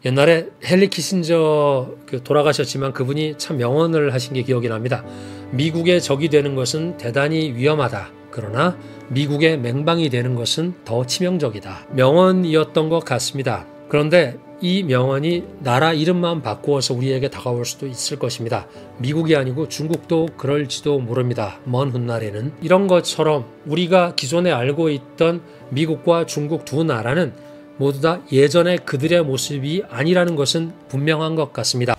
옛날에 헨리 키신저 돌아가셨지만 그분이 참 명언을 하신 게 기억이 납니다. 미국의 적이 되는 것은 대단히 위험하다. 그러나 미국의 맹방이 되는 것은 더 치명적이다. 명언이었던 것 같습니다. 그런데 이 명언이 나라 이름만 바꾸어서 우리에게 다가올 수도 있을 것입니다. 미국이 아니고 중국도 그럴지도 모릅니다. 먼 훗날에는. 이런 것처럼 우리가 기존에 알고 있던 미국과 중국 두 나라는 모두 다 예전의 그들의 모습이 아니라는 것은 분명한 것 같습니다.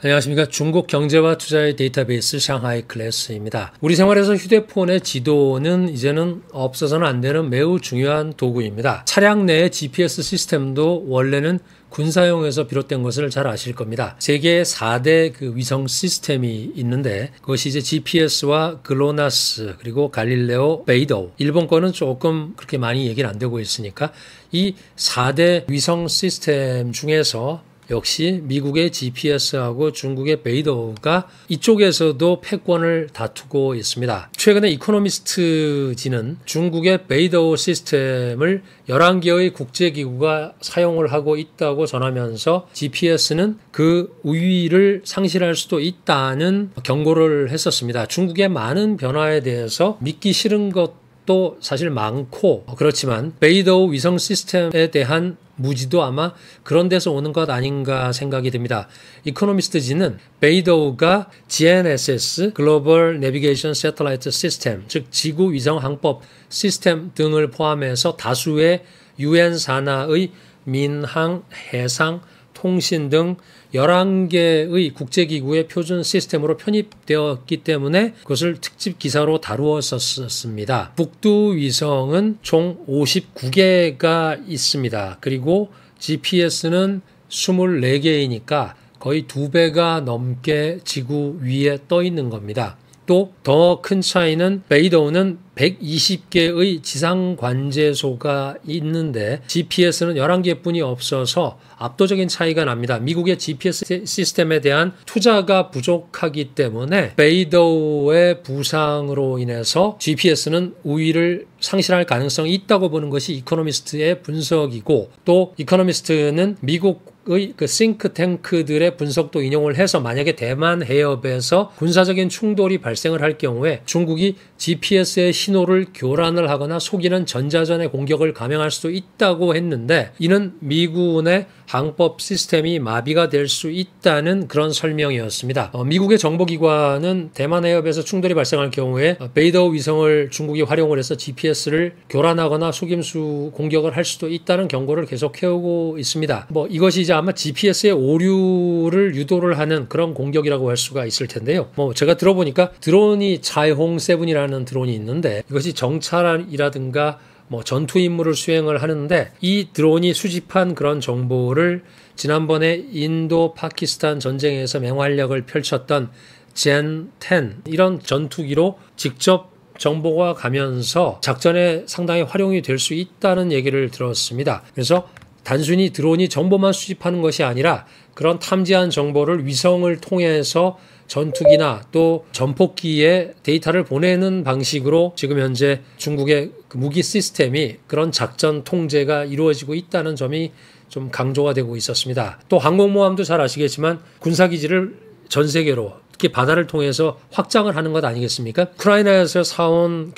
안녕하십니까. 중국 경제와 투자의 데이터베이스 샹하이 클래스입니다. 우리 생활에서 휴대폰의 지도는 이제는 없어서는 안 되는 매우 중요한 도구입니다. 차량 내의 GPS 시스템도 원래는 군사용에서 비롯된 것을 잘 아실 겁니다. 세계에 4대 위성 시스템이 있는데 그것이 이제 GPS와 글로나스 그리고 갈릴레오, 베이도. 일본 거는 조금 그렇게 많이 얘기는 안 되고 있으니까 이 4대 위성 시스템 중에서 역시 미국의 GPS하고 중국의 베이도가 이쪽에서도 패권을 다투고 있습니다. 최근에 이코노미스트지는 중국의 베이도 시스템을 11개의 국제기구가 사용을 하고 있다고 전하면서 GPS는 그 우위를 상실할 수도 있다는 경고를 했었습니다. 중국의 많은 변화에 대해서 믿기 싫은 것도 사실 많고 그렇지만 베이도 위성 시스템에 대한 무지도 아마 그런 데서 오는 것 아닌가 생각이 듭니다. 이코노미스트지는 베이도가 GNSS, 글로벌 내비게이션 세틀라이트 시스템, 즉 지구 위성 항법 시스템 등을 포함해서 다수의 UN 산하의 민항, 해상, 통신 등 11개의 국제기구의 표준 시스템으로 편입되었기 때문에 그것을 특집 기사로 다루었었습니다. 북두 위성은 총 59개가 있습니다. 그리고 GPS는 24개이니까 거의 2배가 넘게 지구 위에 떠 있는 겁니다. 또 더 큰 차이는 베이도는 120개의 지상관제소가 있는데 GPS는 11개뿐이 없어서 압도적인 차이가 납니다. 미국의 GPS 시스템에 대한 투자가 부족하기 때문에 베이도의 부상으로 인해서 GPS는 우위를 상실할 가능성이 있다고 보는 것이 이코노미스트의 분석이고 또 이코노미스트는 미국의 싱크탱크들의 분석도 인용을 해서 만약에 대만 해협에서 군사적인 충돌이 발생을 할 경우에 중국이 GPS의 신호를 교란을 하거나 속이는 전자전의 공격을 감행할 수도 있다고 했는데 이는 미군의 항법 시스템이 마비가 될 수 있다는 그런 설명이었습니다. 미국의 정보기관은 대만 해협에서 충돌이 발생할 경우에 베이도 위성을 중국이 활용을 해서 GPS를 교란하거나 속임수 공격을 할 수도 있다는 경고를 계속 해오고 있습니다. 이것이 이제 아마 GPS의 오류를 유도를 하는 그런 공격이라고 할 수가 있을 텐데요. 제가 들어보니까 드론이 자이홍 7이라는 드론이 있는데 이것이 정찰이라든가 전투 임무를 수행을 하는데 이 드론이 수집한 그런 정보를 지난번에 인도 파키스탄 전쟁에서 맹활약을 펼쳤던 젠10 이런 전투기로 직접 정보가 가면서 작전에 상당히 활용이 될 수 있다는 얘기를 들었습니다. 그래서 단순히 드론이 정보만 수집하는 것이 아니라 그런 탐지한 정보를 위성을 통해서 전투기나 또 전폭기에 데이터를 보내는 방식으로 지금 현재 중국의 무기 시스템이 그런 작전 통제가 이루어지고 있다는 점이 좀 강조가 되고 있었습니다. 또 항공모함도 잘 아시겠지만 군사기지를 전 세계로 특히 바다를 통해서 확장을 하는 것 아니겠습니까? 우크라이나에서 사온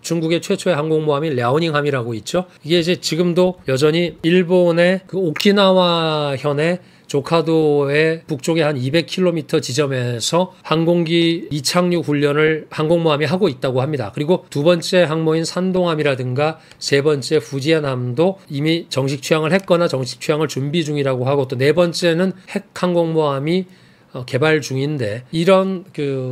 중국의 최초의 항공모함이 랴오닝함이라고 있죠. 이게 이제 지금도 여전히 일본의 오키나와현의 조카도의 북쪽에 한 200km 지점에서 항공기 이착륙 훈련을 항공모함이 하고 있다고 합니다. 그리고 두 번째 항모인 산동함이라든가 세 번째 후지엔함도 이미 정식 취항을 했거나 정식 취항을 준비 중이라고 하고 또 네 번째는 핵 항공모함이 개발 중인데 이런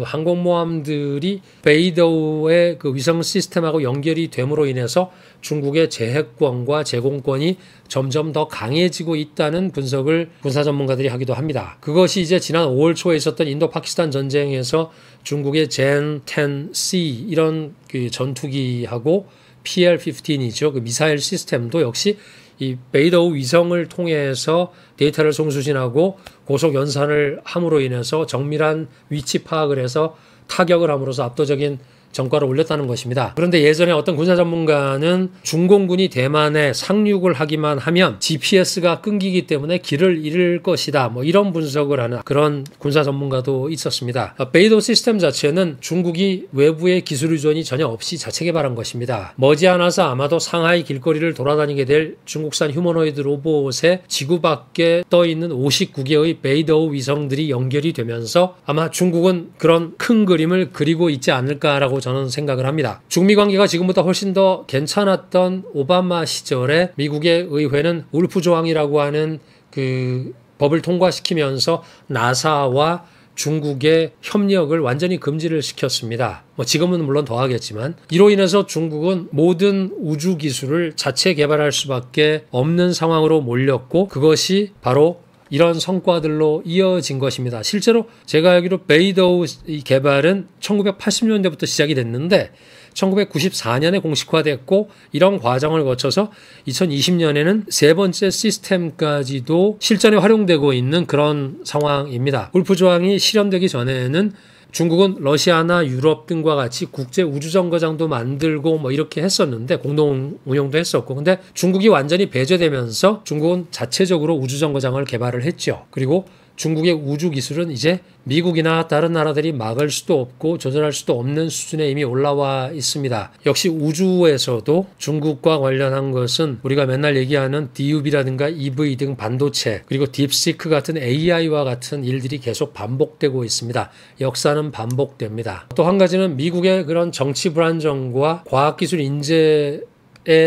항공모함들이 베이도의 위성 시스템하고 연결이 됨으로 인해서 중국의 제해권과 제공권이 점점 더 강해지고 있다는 분석을 군사 전문가들이 하기도 합니다. 그것이 이제 지난 5월 초에 있었던 인도 파키스탄 전쟁에서 중국의 젠10C 이런 전투기하고 PL-15이죠. 미사일 시스템도 역시 이 베이도 위성을 통해서 데이터를 송수신하고 고속 연산을 함으로 인해서 정밀한 위치 파악을 해서 타격을 함으로써 압도적인 정가를 올렸다는 것입니다. 그런데 예전에 어떤 군사 전문가는 중공군이 대만에 상륙을 하기만 하면 GPS가 끊기기 때문에 길을 잃을 것이다. 뭐 이런 분석을 하는 그런 군사 전문가도 있었습니다. 베이도 시스템 자체는 중국이 외부의 기술 의존이 전혀 없이 자체 개발한 것입니다. 머지않아서 아마도 상하이 길거리를 돌아다니게 될 중국산 휴머노이드 로봇에 지구 밖에 떠 있는 59개의 베이도우 위성들이 연결이 되면서 아마 중국은 그런 큰 그림을 그리고 있지 않을까라고 저는 생각을 합니다. 중미 관계가 지금보다 훨씬 더 괜찮았던 오바마 시절에 미국의 의회는 울프 조항이라고 하는 그 법을 통과시키면서 나사와 중국의 협력을 완전히 금지를 시켰습니다. 지금은 물론 더 하겠지만 이로 인해서 중국은 모든 우주 기술을 자체 개발할 수밖에 없는 상황으로 몰렸고 그것이 바로 이런 성과들로 이어진 것입니다. 실제로 제가 알기로 베이도우 개발은 1980년대부터 시작이 됐는데 1994년에 공식화됐고 이런 과정을 거쳐서 2020년에는 세 번째 시스템까지도 실전에 활용되고 있는 그런 상황입니다. 울프 조항이 실현되기 전에는 중국은 러시아나 유럽 등과 같이 국제 우주정거장도 만들고 뭐 이렇게 했었는데 공동 운영도 했었고 근데 중국이 완전히 배제되면서 중국은 자체적으로 우주정거장을 개발을 했죠. 그리고 중국의 우주 기술은 이제 미국이나 다른 나라들이 막을 수도 없고 조절할 수도 없는 수준에 이미 올라와 있습니다. 역시 우주에서도 중국과 관련한 것은 우리가 맨날 얘기하는 DUV라든가 EV 등 반도체 그리고 딥시크 같은 AI와 같은 일들이 계속 반복되고 있습니다. 역사는 반복됩니다. 또 한 가지는 미국의 그런 정치 불안정과 과학기술 인재에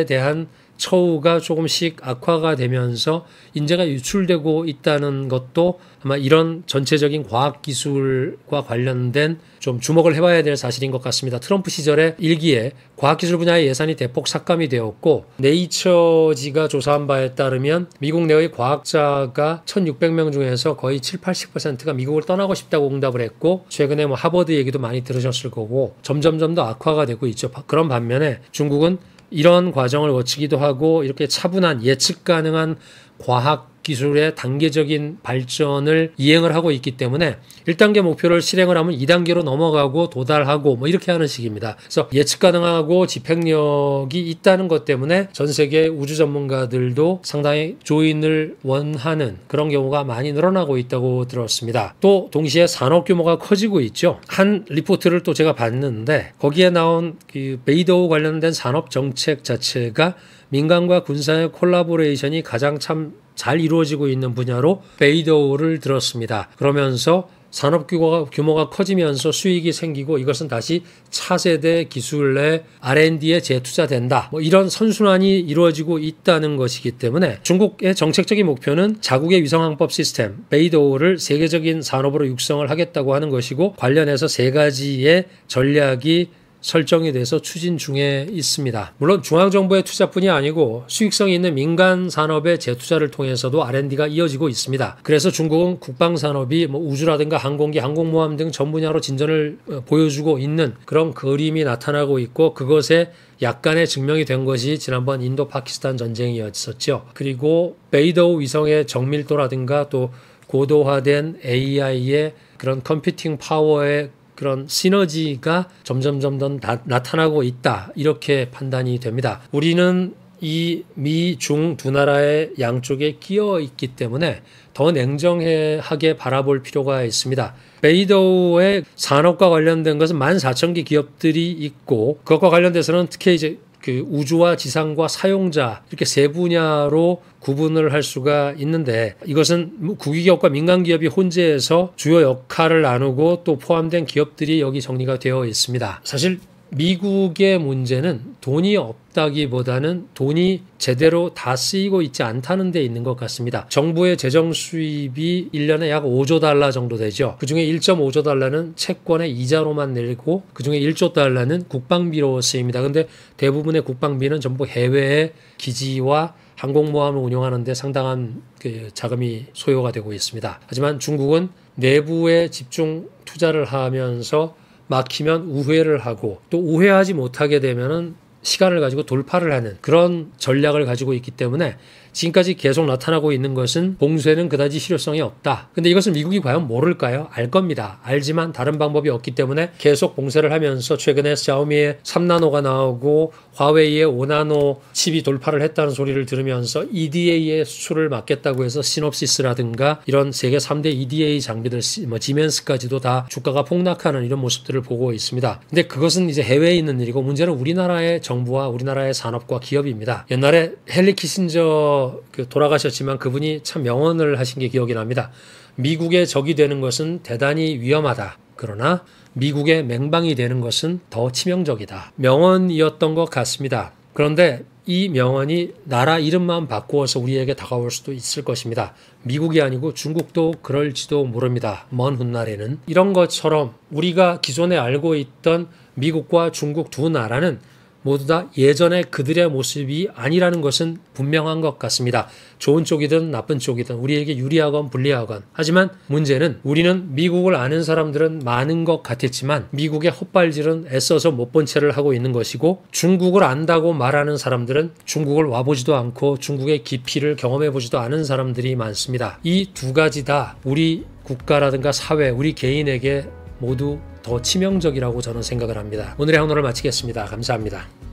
대한 처우가 조금씩 악화가 되면서 인재가 유출되고 있다는 것도 아마 이런 전체적인 과학기술과 관련된 좀 주목을 해봐야 될 사실인 것 같습니다. 트럼프 시절에 1기에 과학기술 분야의 예산이 대폭 삭감이 되었고 네이처지가 조사한 바에 따르면 미국 내의 과학자가 1600명 중에서 거의 70-80%가 미국을 떠나고 싶다고 응답을 했고 최근에 뭐 하버드 얘기도 많이 들으셨을 거고 점점점 더 악화가 되고 있죠. 그런 반면에 중국은 이런 과정을 거치기도 하고 이렇게 차분한 예측 가능한 과학 기술의 단계적인 발전을 이행을 하고 있기 때문에 1단계 목표를 실행을 하면 2단계로 넘어가고 도달하고 뭐 이렇게 하는 식입니다. 그래서 예측 가능하고 집행력이 있다는 것 때문에 전 세계 우주 전문가들도 상당히 조인을 원하는 그런 경우가 많이 늘어나고 있다고 들었습니다. 또 동시에 산업 규모가 커지고 있죠. 한 리포트를 또 제가 봤는데 거기에 나온 그 베이도우 관련된 산업 정책 자체가 민간과 군사의 콜라보레이션이 가장 참 잘 이루어지고 있는 분야로 베이도우를 들었습니다. 그러면서 산업 규모가 커지면서 수익이 생기고 이것은 다시 차세대 기술의 R&D에 재투자된다. 뭐 이런 선순환이 이루어지고 있다는 것이기 때문에 중국의 정책적인 목표는 자국의 위성항법 시스템 베이도우를 세계적인 산업으로 육성을 하겠다고 하는 것이고 관련해서 세 가지의 전략이 설정이 돼서 추진 중에 있습니다. 물론 중앙정부의 투자뿐이 아니고 수익성이 있는 민간 산업의 재투자를 통해서도 R&D가 이어지고 있습니다. 그래서 중국은 국방산업이 뭐 우주라든가 항공기, 항공모함 등 전 분야로 진전을 보여주고 있는 그런 그림이 나타나고 있고 그것에 약간의 증명이 된 것이 지난번 인도 파키스탄 전쟁이었었죠. 그리고 베이도우 위성의 정밀도라든가 또 고도화된 AI의 그런 컴퓨팅 파워의 그런 시너지가 점점 더 나타나고 있다. 이렇게 판단이 됩니다. 우리는 이 미, 중 두 나라의 양쪽에 끼어 있기 때문에 더 냉정하게 바라볼 필요가 있습니다. 베이도우의 산업과 관련된 것은 14,000개 기업들이 있고 그것과 관련돼서는 특히 이제 그 우주와 지상과 사용자 이렇게 세 분야로 구분을 할 수가 있는데 이것은 국유기업과 민간기업이 혼재해서 주요 역할을 나누고 또 포함된 기업들이 여기 정리가 되어 있습니다. 사실 미국의 문제는 돈이 없다기보다는 돈이 제대로 다 쓰이고 있지 않다는 데 있는 것 같습니다. 정부의 재정 수입이 1년에 약 5조 달러 정도 되죠. 그중에 1.5조 달러는 채권의 이자로만 내고 그중에 1조 달러는 국방비로 쓰입니다. 그런데 대부분의 국방비는 전부 해외의 기지와 항공모함을 운영하는 데 상당한 그 자금이 소요가 되고 있습니다. 하지만 중국은 내부에 집중 투자를 하면서 막히면 우회를 하고 또 우회하지 못하게 되면은 시간을 가지고 돌파를 하는 그런 전략을 가지고 있기 때문에 지금까지 계속 나타나고 있는 것은 봉쇄는 그다지 실효성이 없다. 근데 이것을 미국이 과연 모를까요? 알 겁니다. 알지만 다른 방법이 없기 때문에 계속 봉쇄를 하면서 최근에 샤오미의 3나노가 나오고 화웨이의 5나노 칩이 돌파를 했다는 소리를 들으면서 EDA의 수출을 막겠다고 해서 시놉시스라든가 이런 세계 3대 EDA 장비들 지멘스까지도 다 주가가 폭락하는 이런 모습들을 보고 있습니다. 근데 그것은 이제 해외에 있는 일이고 문제는 우리나라의 정부와 우리나라의 산업과 기업입니다. 옛날에 헨리 키신저 돌아가셨지만 그분이 참 명언을 하신 게 기억이 납니다. 미국의 적이 되는 것은 대단히 위험하다. 그러나 미국의 맹방이 되는 것은 더 치명적이다. 명언이었던 것 같습니다. 그런데 이 명언이 나라 이름만 바꾸어서 우리에게 다가올 수도 있을 것입니다. 미국이 아니고 중국도 그럴지도 모릅니다. 먼 훗날에는. 이런 것처럼 우리가 기존에 알고 있던 미국과 중국 두 나라는 모두 다 예전에 그들의 모습이 아니라는 것은 분명한 것 같습니다. 좋은 쪽이든 나쁜 쪽이든 우리에게 유리하건 불리하건. 하지만 문제는 우리는 미국을 아는 사람들은 많은 것 같았지만 미국의 헛발질은 애써서 못 본 채를 하고 있는 것이고 중국을 안다고 말하는 사람들은 중국을 와보지도 않고 중국의 깊이를 경험해보지도 않은 사람들이 많습니다. 이 두 가지 다 우리 국가라든가 사회, 우리 개인에게 모두 더 치명적이라고 저는 생각을 합니다. 오늘의 한어를 마치겠습니다. 감사합니다.